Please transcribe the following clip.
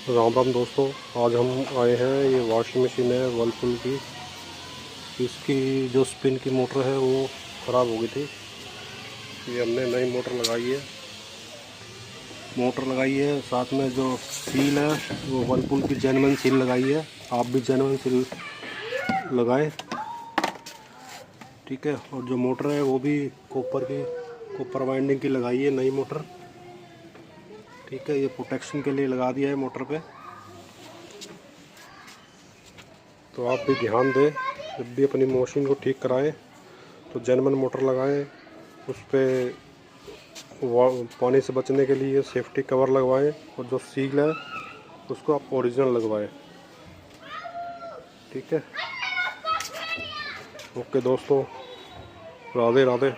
राम राम दोस्तों, आज हम आए हैं। ये वॉशिंग मशीन है वर्लपूल की। इसकी जो स्पिन की मोटर है वो ख़राब हो गई थी। ये हमने नई मोटर लगाई है। साथ में जो सील है वो वर्लपूल की जेन्युइन सील लगाई है। आप भी जेन्युइन सील लगाएं, ठीक है। और जो मोटर है वो भी कॉपर वाइंडिंग की लगाई है, नई मोटर, ठीक है। ये प्रोटेक्शन के लिए लगा दिया है मोटर पे। तो आप भी ध्यान दें, जब भी अपनी मशीन को ठीक कराएं तो जेन्युइन मोटर लगाएं। उस पर पानी से बचने के लिए सेफ्टी कवर लगवाएं, और जो सील है उसको आप ओरिजिनल लगवाएं, ठीक है। ओके दोस्तों, राधे राधे।